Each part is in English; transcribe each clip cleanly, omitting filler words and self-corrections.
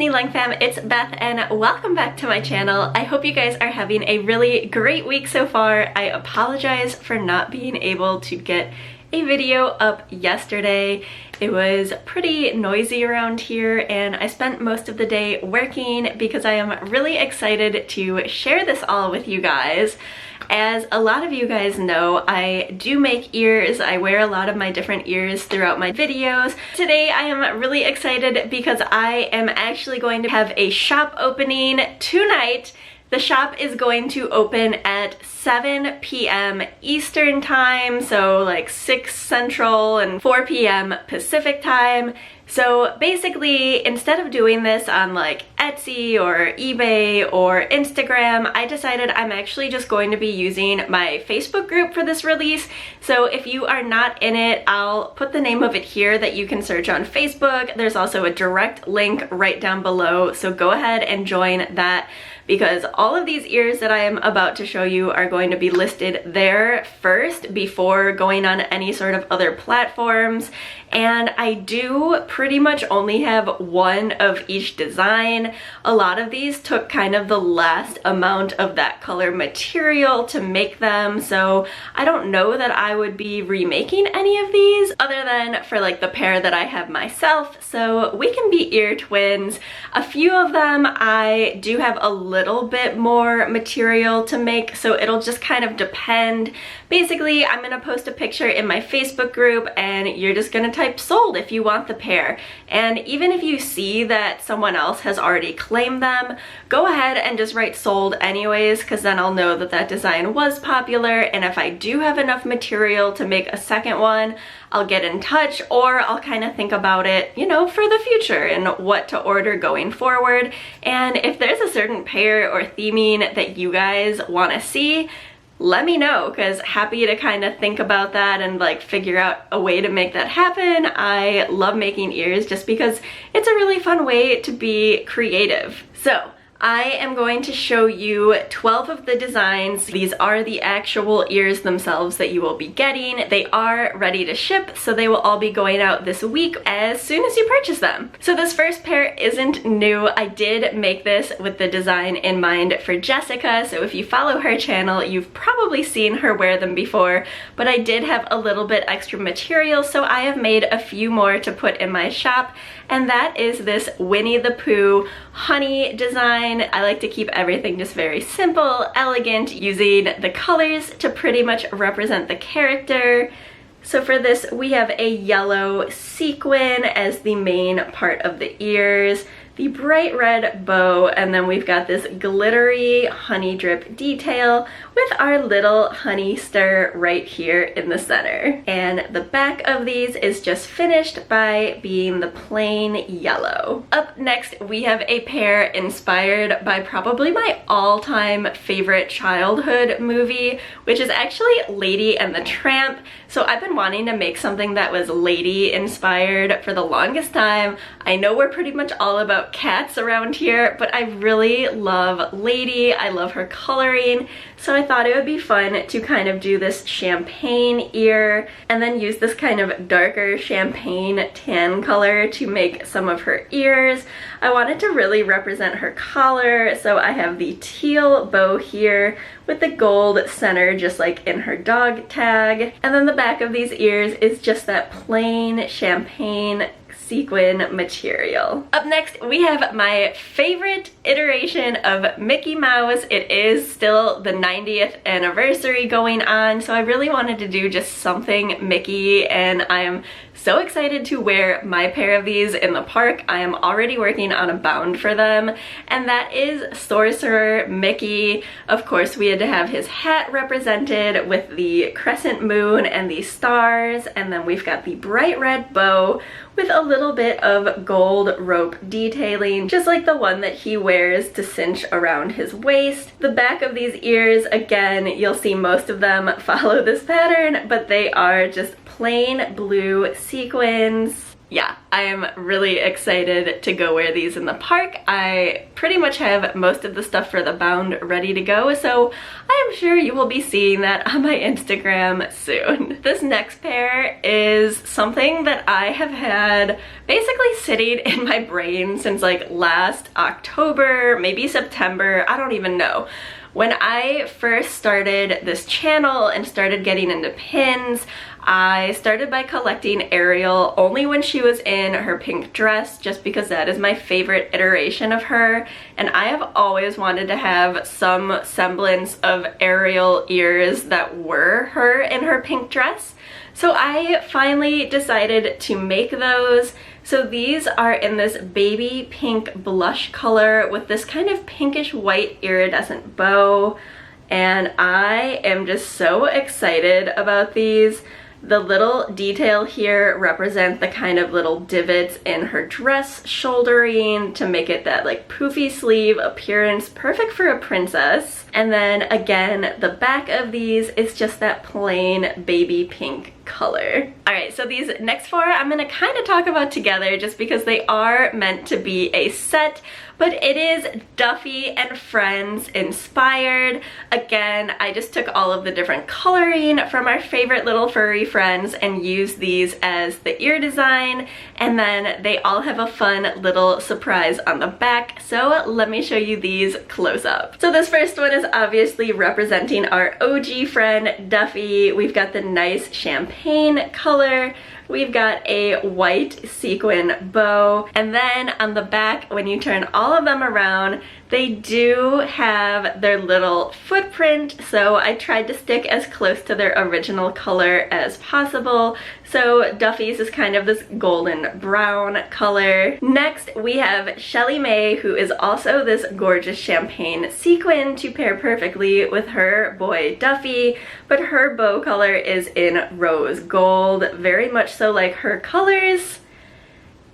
Disney Leung fam, it's Beth and welcome back to my channel. I hope you guys are having a really great week so far. I apologize for not being able to get a video up yesterday. It was pretty noisy around here and I spent most of the day working because I am really excited to share this all with you guys. As a lot of you guys know, I do make ears. I wear a lot of my different ears throughout my videos. Today I am really excited because I am actually going to have a shop opening tonight. The shop is going to open at 7 p.m. Eastern time, so like 6 Central and 4 p.m. Pacific time. So basically, instead of doing this on like Etsy or eBay or Instagram, I decided I'm actually just going to be using my Facebook group for this release. So if you are not in it, I'll put the name of it here that you can search on Facebook. There's also a direct link right down below, so go ahead and join that, because all of these ears that I am about to show you are going to be listed there first before going on any sort of other platforms. And I do pretty much only have one of each design. A lot of these took kind of the last amount of that color material to make them, so I don't know that I would be remaking any of these other than for like the pair that I have myself, so we can be ear twins. A few of them I do have a little bit more material to make, so it'll just kind of depend. Basically, I'm gonna post a picture in my Facebook group and you're just gonna type sold if you want the pair. And even if you see that someone else has already claimed them, go ahead and just write sold anyways, because then I'll know that that design was popular, and if I do have enough material to make a second one, I'll get in touch, or I'll kind of think about it, you know, for the future and what to order going forward. And if there's a certain pair or theming that you guys want to see, let me know, because happy to kind of think about that and like figure out a way to make that happen. I love making ears just because it's a really fun way to be creative. So I am going to show you 12 of the designs. These are the actual ears themselves that you will be getting. They are ready to ship, so they will all be going out this week as soon as you purchase them. So this first pair isn't new. I did make this with the design in mind for Jessica, so if you follow her channel, you've probably seen her wear them before, but I did have a little bit extra material, so I have made a few more to put in my shop, and that is this Winnie the Pooh Honey design. I like to keep everything just very simple, elegant, using the colors to pretty much represent the character. So for this, we have a yellow sequin as the main part of the ears, the bright red bow, and then we've got this glittery honey drip detail with our little honey stir right here in the center. And the back of these is just finished by being the plain yellow. Up next, we have a pair inspired by probably my all-time favorite childhood movie, which is actually Lady and the Tramp. So I've been wanting to make something that was lady inspired for the longest time. I know we're pretty much all about cats around here, but I really love Lady. I love her coloring, so I thought it would be fun to kind of do this champagne ear and then use this kind of darker champagne tan color to make some of her ears. I wanted to really represent her collar, so I have the teal bow here with the gold center just like in her dog tag, and then the back of these ears is just that plain champagne sequin material. Up next, we have my favorite iteration of Mickey Mouse. It is still the 90th anniversary going on, so I really wanted to do just something Mickey, and I am so excited to wear my pair of these in the park. I am already working on a bound for them, and that is Sorcerer Mickey. Of course, we had to have his hat represented with the crescent moon and the stars, and then we've got the bright red bow with a little bit of gold rope detailing, just like the one that he wears to cinch around his waist. The back of these ears, again, you'll see most of them follow this pattern, but they are just plain blue sequins. yeah, I am really excited to go wear these in the park. I pretty much have most of the stuff for the bound ready to go, so I am sure you will be seeing that on my Instagram soon. This next pair is something that I have had basically sitting in my brain since like last October, maybe September, I don't even know. When I first started this channel and started getting into pins, I started by collecting Ariel only when she was in her pink dress, just because that is my favorite iteration of her, and I have always wanted to have some semblance of Ariel ears that were her in her pink dress. So I finally decided to make those. So these are in this baby pink blush color with this kind of pinkish white iridescent bow, and I am just so excited about these. The little detail here represent the kind of little divots in her dress shouldering to make it that like poofy sleeve appearance, perfect for a princess. And then again, the back of these is just that plain baby pink color. Alright, so these next four I'm gonna kind of talk about together just because they are meant to be a set, but it is Duffy and Friends inspired. Again, I just took all of the different coloring from our favorite little furry friends and used these as the ear design, and then they all have a fun little surprise on the back, so let me show you these close up. So this first one is obviously representing our OG friend Duffy. We've got the nice champagne color. We've got a white sequin bow, and then on the back, when you turn all of them around, they do have their little footprint, so I tried to stick as close to their original color as possible. So Duffy's is kind of this golden brown color. Next, we have Shelly Mae, who is also this gorgeous champagne sequin to pair perfectly with her boy Duffy, but her bow color is in rose gold, very much so like her colors.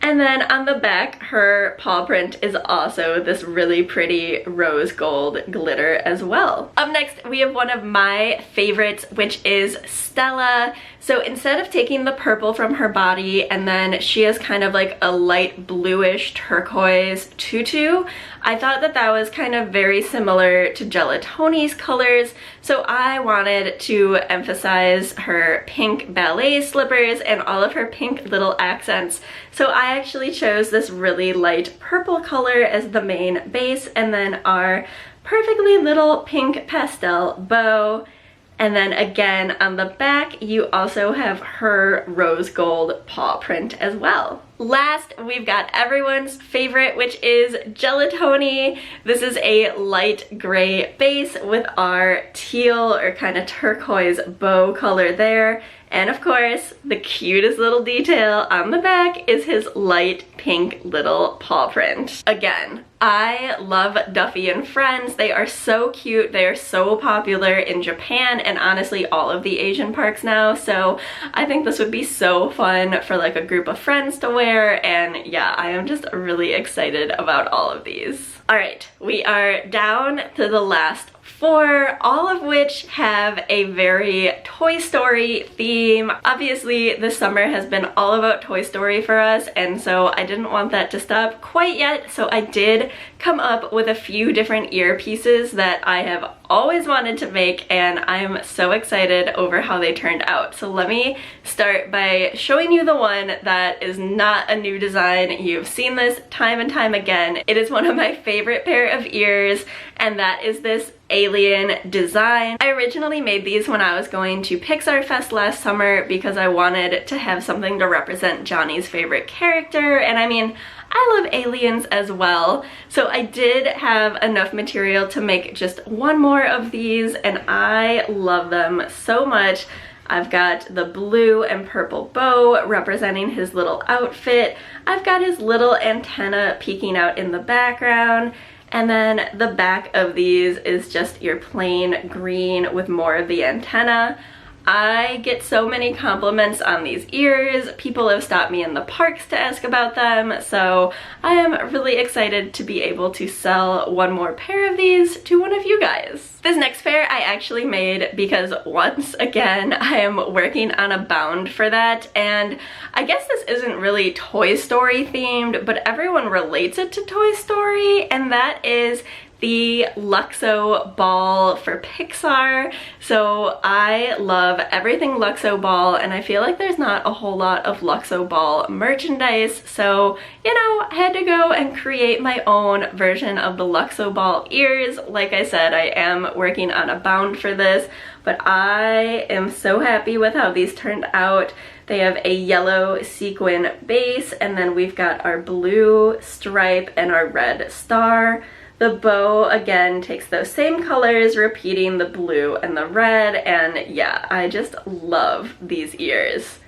And then on the back, her paw print is also this really pretty rose gold glitter as well. Up next, we have one of my favorites, which is Stella. So instead of taking the purple from her body and then she has kind of like a light bluish turquoise tutu, I thought that that was kind of very similar to Toni's colors, so I wanted to emphasize her pink ballet slippers and all of her pink little accents. So I actually chose this really light purple color as the main base, and then our perfectly little pink pastel bow. And then again on the back, you also have her rose gold paw print as well. Last, we've got everyone's favorite, which is Toni. This is a light gray base with our teal or kind of turquoise bow color there. And of course, the cutest little detail on the back is his light pink little paw print. Again, I love Duffy and Friends. They are so cute. They are so popular in Japan and honestly all of the Asian parks now. So I think this would be so fun for like a group of friends to wear. And yeah, I am just really excited about all of these. All right, we are down to the last four, all of which have a very Toy Story theme. Obviously, this summer has been all about Toy Story for us, and so I didn't want that to stop quite yet, so I did come up with a few different earpieces that I have always wanted to make, and I'm so excited over how they turned out. So let me start by showing you the one that is not a new design. You've seen this time and time again. It is one of my favorite pair of ears, and that is this alien design. I originally made these when I was going to Pixar Fest last summer because I wanted to have something to represent Johnny's favorite character, and I mean, I love aliens as well. So I did have enough material to make just one more of these, and I love them so much. I've got the blue and purple bow representing his little outfit. I've got his little antenna peeking out in the background. And then the back of these is just your plain green with more of the antenna. I get so many compliments on these ears. People have stopped me in the parks to ask about them, so I am really excited to be able to sell one more pair of these to one of you guys. This next pair I actually made because once again I am working on a bound for that, and I guess this isn't really Toy Story themed, but everyone relates it to Toy Story, and that is the Luxo Ball for Pixar. So I love everything Luxo Ball, and I feel like there's not a whole lot of Luxo Ball merchandise, so you know, I had to go and create my own version of the Luxo Ball ears. Like I said, I am working on a bound for this, but I am so happy with how these turned out. They have a yellow sequin base, and then we've got our blue stripe and our red star. The bow, again, takes those same colors, repeating the blue and the red, and yeah, I just love these ears.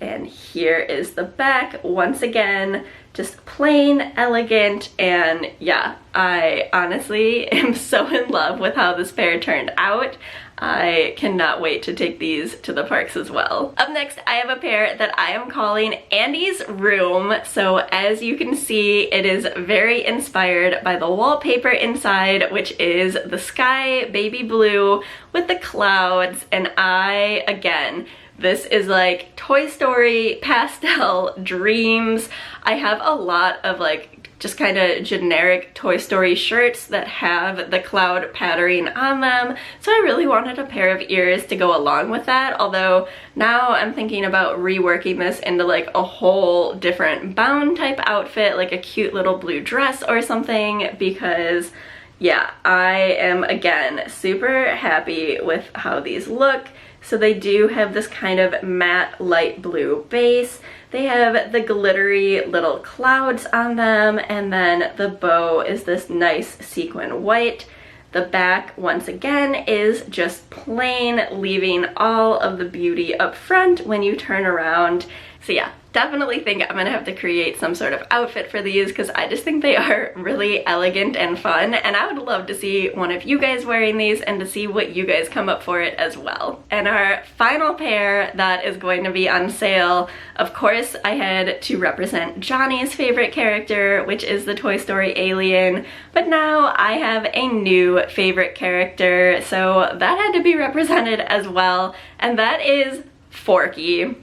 And here is the back, once again, just plain, elegant, and yeah, I honestly am so in love with how this pair turned out. I cannot wait to take these to the parks as well. Up next, I have a pair that I am calling Andy's Room. So as you can see, it is very inspired by the wallpaper inside, which is the sky baby blue with the clouds. And again, this is like Toy Story pastel dreams. I have a lot of like just kind of generic Toy Story shirts that have the cloud patterning on them, so I really wanted a pair of ears to go along with that, although now I'm thinking about reworking this into like a whole different bound type outfit, like a cute little blue dress or something, because yeah, I am again super happy with how these look. So they do have this kind of matte light blue base. They have the glittery little clouds on them, and then the bow is this nice sequin white. The back, once again, is just plain, leaving all of the beauty up front when you turn around. So yeah, definitely think I'm gonna have to create some sort of outfit for these because I just think they are really elegant and fun, and I would love to see one of you guys wearing these and to see what you guys come up for it as well. And our final pair that is going to be on sale, of course I had to represent Johnny's favorite character, which is the Toy Story alien, but now I have a new favorite character, so that had to be represented as well, and that is Forky.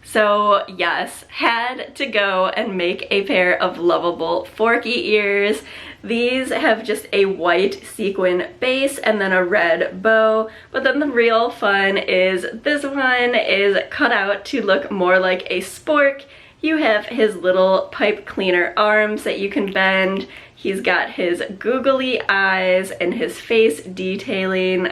So yes, had to go and make a pair of lovable Forky ears. These have just a white sequin base and then a red bow, but then the real fun is this one is cut out to look more like a spork. You have his little pipe cleaner arms that you can bend. He's got his googly eyes and his face detailing.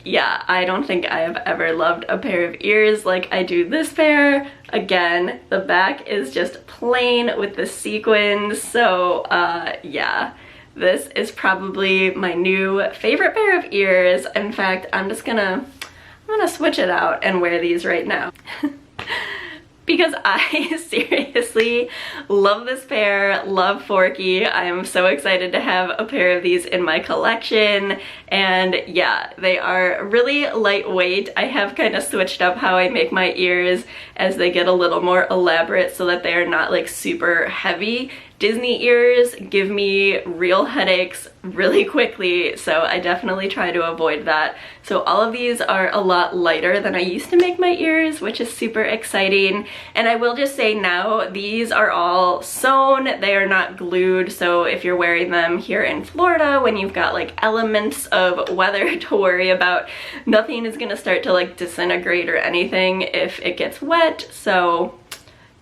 Yeah, I don't think I have ever loved a pair of ears like I do this pair. Again, the back is just plain with the sequins, so yeah, this is probably my new favorite pair of ears. In fact, I'm gonna switch it out and wear these right now. Because I seriously love this pair, love Forky. I'm so excited to have a pair of these in my collection, and yeah, they are really lightweight. I have kind of switched up how I make my ears as they get a little more elaborate so that they are not like super heavy. Disney ears give me real headaches really quickly, so I definitely try to avoid that. So all of these are a lot lighter than I used to make my ears, which is super exciting. And I will just say now, these are all sewn, they are not glued, so if you're wearing them here in Florida when you've got like elements of weather to worry about, nothing is gonna start to like disintegrate or anything if it gets wet. So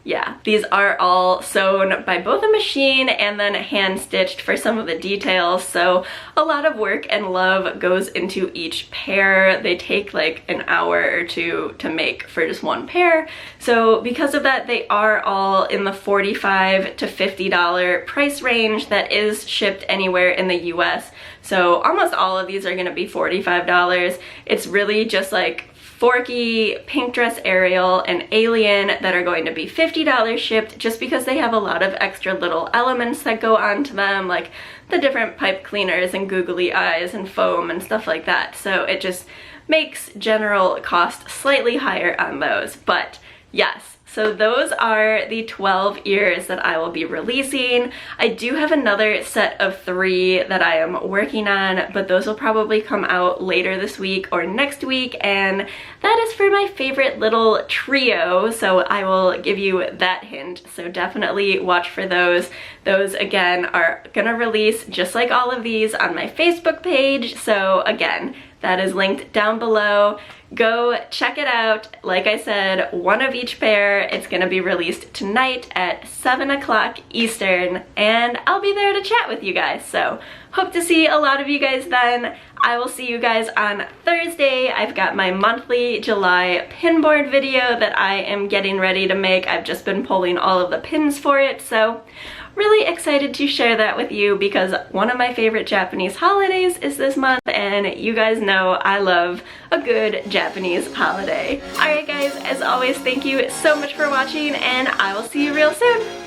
yeah, these are all sewn by both a machine and then hand stitched for some of the details, so a lot of work and love goes into each pair. They take like an hour or two to make for just one pair, so because of that they are all in the $45 to $50 price range that is shipped anywhere in the US. So almost all of these are going to be $45. It's really just like Forky, Pink Dress Ariel, and Alien that are going to be $50 shipped just because they have a lot of extra little elements that go onto them, like the different pipe cleaners and googly eyes and foam and stuff like that. So it just makes general cost slightly higher on those. But yes, so those are the 12 ears that I will be releasing. I do have another set of 3 that I am working on, but those will probably come out later this week or next week, and that is for my favorite little trio, so I will give you that hint. So definitely watch for those. Those, again, are gonna release just like all of these on my Facebook page, so again, that is linked down below. Go check it out. Like I said, one of each pair. It's gonna be released tonight at 7 o'clock Eastern, and I'll be there to chat with you guys. So hope to see a lot of you guys then. I will see you guys on Thursday. I've got my monthly July pin board video that I am getting ready to make. I've just been pulling all of the pins for it, so really excited to share that with you because one of my favorite Japanese holidays is this month, and you guys know I love a good Japanese holiday. Alright guys, as always, thank you so much for watching, and I will see you real soon.